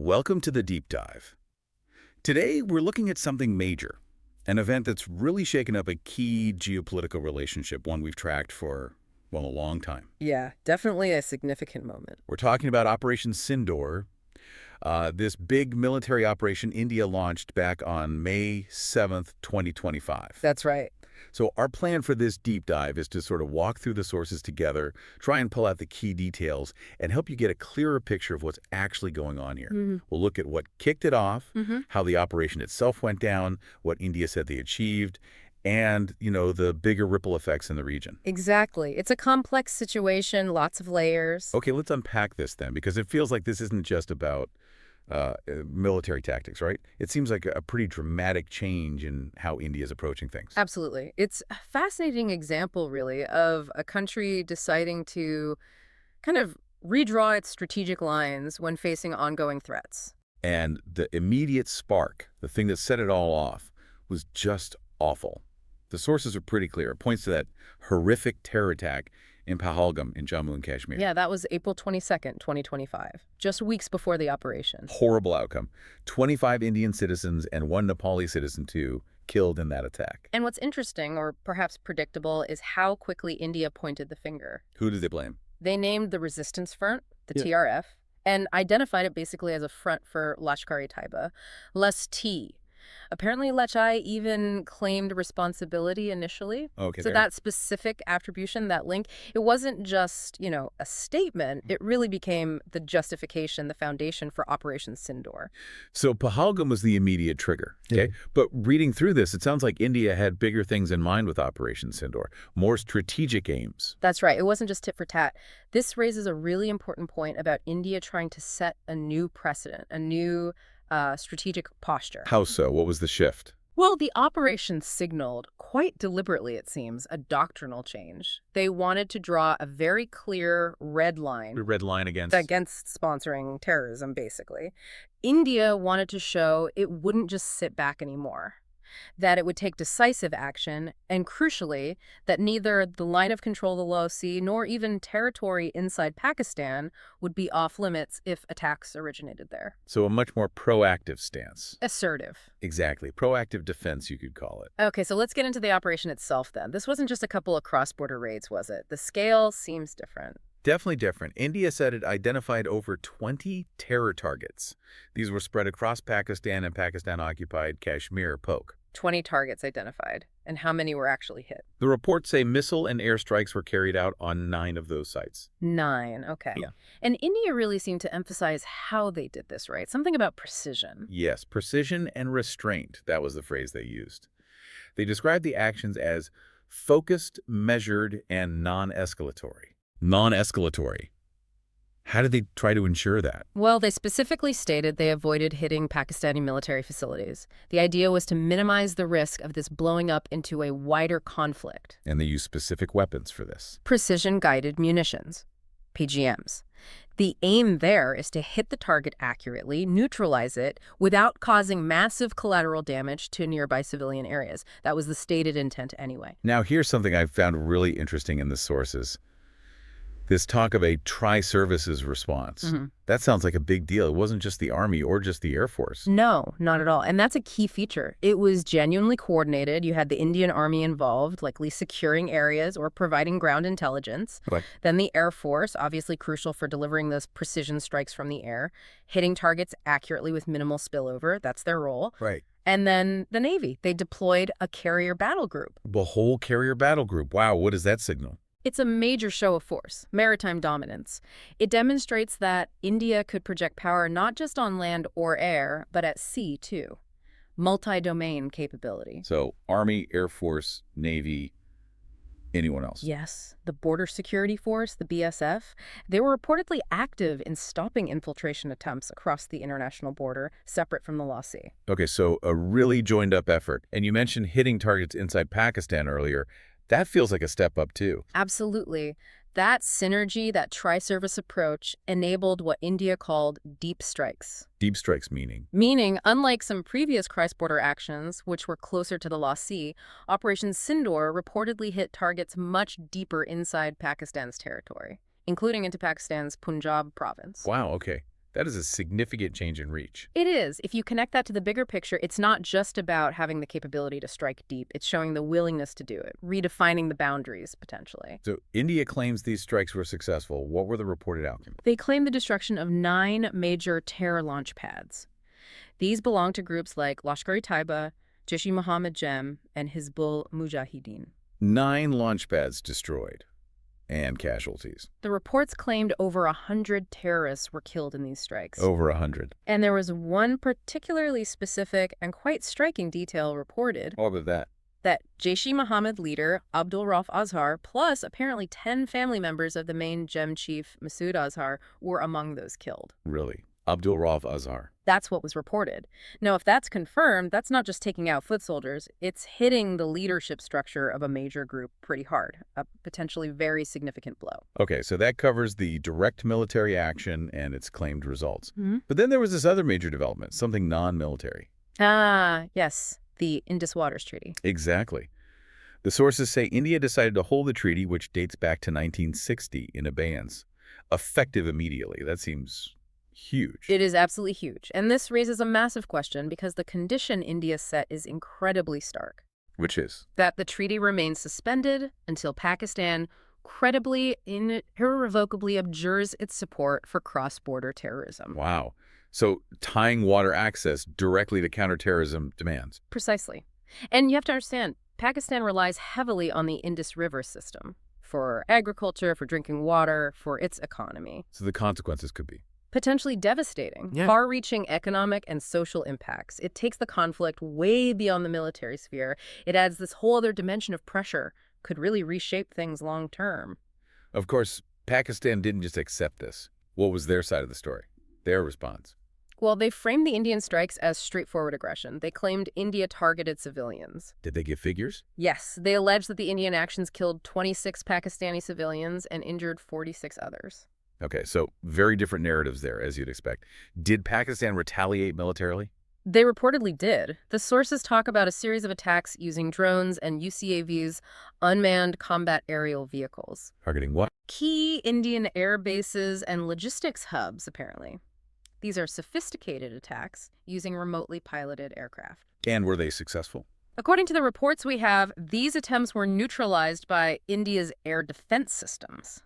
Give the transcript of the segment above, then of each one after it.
Welcome to the Deep Dive. Today, we're looking at something major, an event that's really shaken up a key geopolitical relationship, one we've tracked for, well, a long time. Yeah, definitely a significant moment. We're talking about Operation Sindoor, this big military operation India launched back on May 7th, 2025. That's right. So our plan for this deep dive is to sort of walk through the sources together, try and pull out the key details, and help you get a clearer picture of what's actually going on here. We'll look at what kicked it off, how the operation itself went down, what India said they achieved, and, the bigger ripple effects in the region. Exactly. It's a complex situation, lots of layers. Okay, let's unpack this then, because it feels like this isn't just about military tactics, right? It seems like a pretty dramatic change in how India is approaching things. Absolutely. It's a fascinating example, really, of a country deciding to kind of redraw its strategic lines when facing ongoing threats. And the immediate spark, the thing that set it all off, was just awful. The sources are pretty clear. It points to that horrific terror attack in Pahalgam in Jammu and Kashmir. Yeah, that was April 22nd, 2025, just weeks before the operation. Horrible outcome. 25 Indian citizens and one Nepali citizen, too, killed in that attack. And what's interesting, or perhaps predictable, is how quickly India pointed the finger. Who did they blame? They named the Resistance Front, the Yeah. TRF, and identified it basically as a front for Lashkar-e-Taiba, less T. Apparently, Lachai even claimed responsibility initially. Okay, So there. that specific attribution, that link, it wasn't just, a statement. It really became the justification, the foundation for Operation Sindoor. So Pahalgam was the immediate trigger, okay? But reading through this, it sounds like India had bigger things in mind with Operation Sindoor, more strategic aims. That's right. It wasn't just tit for tat. This raises a really important point about India trying to set a new precedent, a new strategic posture. How so? What was the shift? Well, the operation signaled, quite deliberately it seems, a doctrinal change. They wanted to draw a very clear red line The red line against... against sponsoring terrorism, basically. India wanted to show it wouldn't just sit back anymore, that it would take decisive action, and crucially, that neither the line of control of the Law Sea nor even territory inside Pakistan would be off limits if attacks originated there. So a much more proactive stance. Assertive. Exactly. Proactive defense, you could call it. Okay, so let's get into the operation itself then. This wasn't just a couple of cross-border raids, was it? The scale seems different. Definitely different. India said it identified over 20 terror targets. These were spread across Pakistan and Pakistan-occupied Kashmir, POK. 20 targets identified. And how many were actually hit? The reports say missile and airstrikes were carried out on 9 of those sites. 9, okay. Yeah. And India really seemed to emphasize how they did this, right? Something about precision. Yes, precision and restraint. That was the phrase they used. They described the actions as focused, measured, and non-escalatory. Non-escalatory. How did they try to ensure that? Well, they specifically stated they avoided hitting Pakistani military facilities. The idea was to minimize the risk of this blowing up into a wider conflict. And they used specific weapons for this. Precision-guided munitions, PGMs. The aim there is to hit the target accurately, neutralize it, without causing massive collateral damage to nearby civilian areas. That was the stated intent anyway. Now, here's something I found really interesting in the sources. This talk of a tri-services response. That sounds like a big deal. It wasn't just the Army or just the Air Force. No, not at all. And that's a key feature. It was genuinely coordinated. You had the Indian Army involved, likely securing areas or providing ground intelligence. Right. Then the Air Force, obviously crucial for delivering those precision strikes from the air, hitting targets accurately with minimal spillover. That's their role. Right. And then the Navy. They deployed a carrier battle group. The whole carrier battle group. Wow, what does that signal? It's a major show of force, maritime dominance. It demonstrates that India could project power not just on land or air, but at sea, too. Multi-domain capability. So, Army, Air Force, Navy, anyone else? Yes, the Border Security Force, the BSF, they were reportedly active in stopping infiltration attempts across the international border, separate from the Law Sea. Okay, so a really joined-up effort. And you mentioned hitting targets inside Pakistan earlier. That feels like a step up, too. Absolutely. That synergy, that tri-service approach, enabled what India called deep strikes. Deep strikes meaning? Meaning, unlike some previous cross-border actions, which were closer to the Law Sea, Operation Sindoor reportedly hit targets much deeper inside Pakistan's territory, including into Pakistan's Punjab province. Wow, okay. That is a significant change in reach. It is. If you connect that to the bigger picture, it's not just about having the capability to strike deep. It's showing the willingness to do it, redefining the boundaries, potentially. So India claims these strikes were successful. What were the reported outcomes? They claim the destruction of 9 major terror launch pads. These belong to groups like Lashkar-e-Taiba, Jaish-e-Mohammed Jem, and Hizbul Mujahideen. 9 launch pads destroyed. And casualties. The reports claimed over 100 terrorists were killed in these strikes. Over 100. And there was one particularly specific and quite striking detail reported. What about that? That Jaish-e-Mohammed leader Abdul Rauf Azhar, plus apparently 10 family members of the main Jem chief Masood Azhar, were among those killed. Really? Abdul Rauf Azhar. That's what was reported. Now, if that's confirmed, that's not just taking out foot soldiers. It's hitting the leadership structure of a major group pretty hard, a potentially very significant blow. Okay, so that covers the direct military action and its claimed results. But then there was this other major development, something non-military. Ah, yes, the Indus Waters Treaty. Exactly. The sources say India decided to hold the treaty, which dates back to 1960, in abeyance. Effective immediately. That seems huge. It is absolutely huge. And this raises a massive question because the condition India set is incredibly stark. Which is? That the treaty remains suspended until Pakistan credibly, irrevocably abjures its support for cross-border terrorism. Wow. So tying water access directly to counterterrorism demands. Precisely. And you have to understand, Pakistan relies heavily on the Indus River system for agriculture, for drinking water, for its economy. So the consequences could be potentially devastating, far-reaching economic and social impacts. It takes the conflict way beyond the military sphere. It adds this whole other dimension of pressure, could really reshape things long-term. Of course, Pakistan didn't just accept this. What was their side of the story? Their response? Well, they framed the Indian strikes as straightforward aggression. They claimed India targeted civilians. Did they give figures? Yes. They alleged that the Indian actions killed 26 Pakistani civilians and injured 46 others. Okay, so very different narratives there, as you'd expect. Did Pakistan retaliate militarily? They reportedly did. The sources talk about a series of attacks using drones and UCAVs, unmanned combat aerial vehicles. Targeting what? Key Indian air bases and logistics hubs, apparently. These are sophisticated attacks using remotely piloted aircraft. And were they successful? According to the reports we have, these attempts were neutralized by India's air defense systems.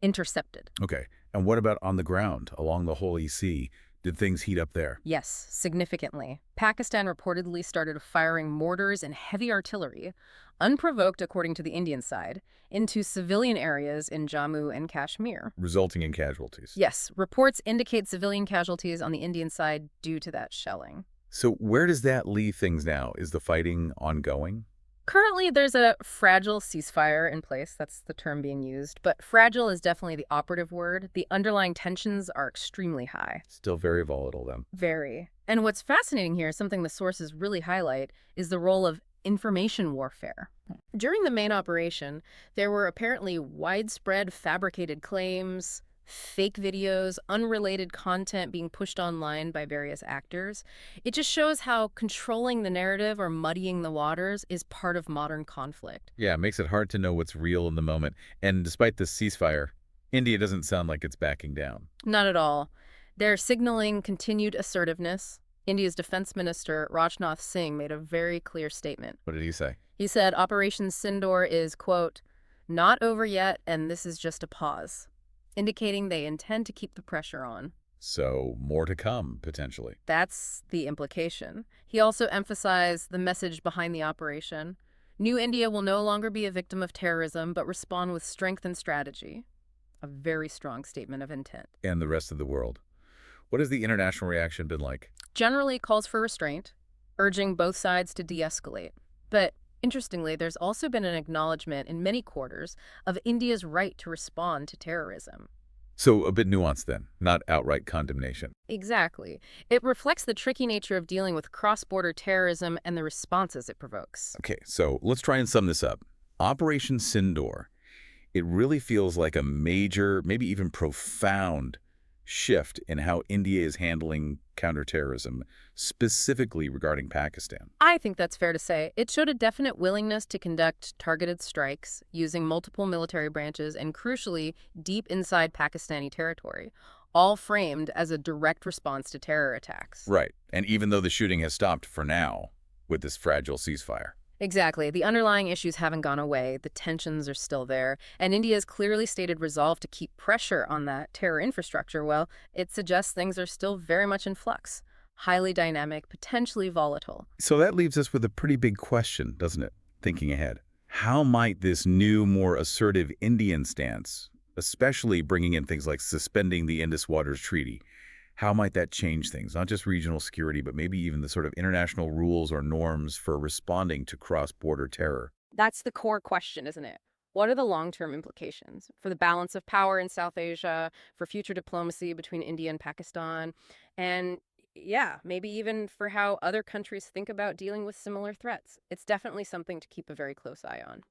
Intercepted. Okay. And what about on the ground, along the Holy See? Did things heat up there? Yes, significantly. Pakistan reportedly started firing mortars and heavy artillery, unprovoked according to the Indian side, into civilian areas in Jammu and Kashmir. Resulting in casualties? Yes, reports indicate civilian casualties on the Indian side due to that shelling. So where does that leave things now? Is the fighting ongoing? Currently, there's a fragile ceasefire in place. That's the term being used. But fragile is definitely the operative word. The underlying tensions are extremely high. Still very volatile, then. Very. And what's fascinating here, something the sources really highlight, is the role of information warfare. During the main operation, there were apparently widespread fabricated claims, fake videos, unrelated content being pushed online by various actors. It just shows how controlling the narrative or muddying the waters is part of modern conflict. Yeah, it makes it hard to know what's real in the moment. And despite this ceasefire, India doesn't sound like it's backing down. Not at all. They're signaling continued assertiveness. India's Defense Minister, Rajnath Singh, made a very clear statement. What did he say? He said Operation Sindoor is, quote, not over yet, and this is just a pause, indicating they intend to keep the pressure on. So more to come, potentially. That's the implication. He also emphasized the message behind the operation. New India will no longer be a victim of terrorism, but respond with strength and strategy. A very strong statement of intent. And the rest of the world. What has the international reaction been like? Generally calls for restraint, urging both sides to de-escalate. But interestingly, there's also been an acknowledgement in many quarters of India's right to respond to terrorism. So a bit nuanced then, not outright condemnation. Exactly. It reflects the tricky nature of dealing with cross-border terrorism and the responses it provokes. Okay, so let's try and sum this up. Operation Sindoor, it really feels like a major, maybe even profound shift in how India is handling counterterrorism, specifically regarding Pakistan. I think that's fair to say. It showed a definite willingness to conduct targeted strikes using multiple military branches and, crucially, deep inside Pakistani territory, all framed as a direct response to terror attacks. Right. And even though the shooting has stopped for now with this fragile ceasefire. Exactly. The underlying issues haven't gone away. The tensions are still there. And India's clearly stated resolve to keep pressure on that terror infrastructure, well, it suggests things are still very much in flux, highly dynamic, potentially volatile. So that leaves us with a pretty big question, doesn't it? Thinking ahead. How might this new, more assertive Indian stance, especially bringing in things like suspending the Indus Waters Treaty, how might that change things? Not just regional security, but maybe even the sort of international rules or norms for responding to cross-border terror. That's the core question, isn't it? What are the long-term implications for the balance of power in South Asia, for future diplomacy between India and Pakistan, and yeah, maybe even for how other countries think about dealing with similar threats? It's definitely something to keep a very close eye on.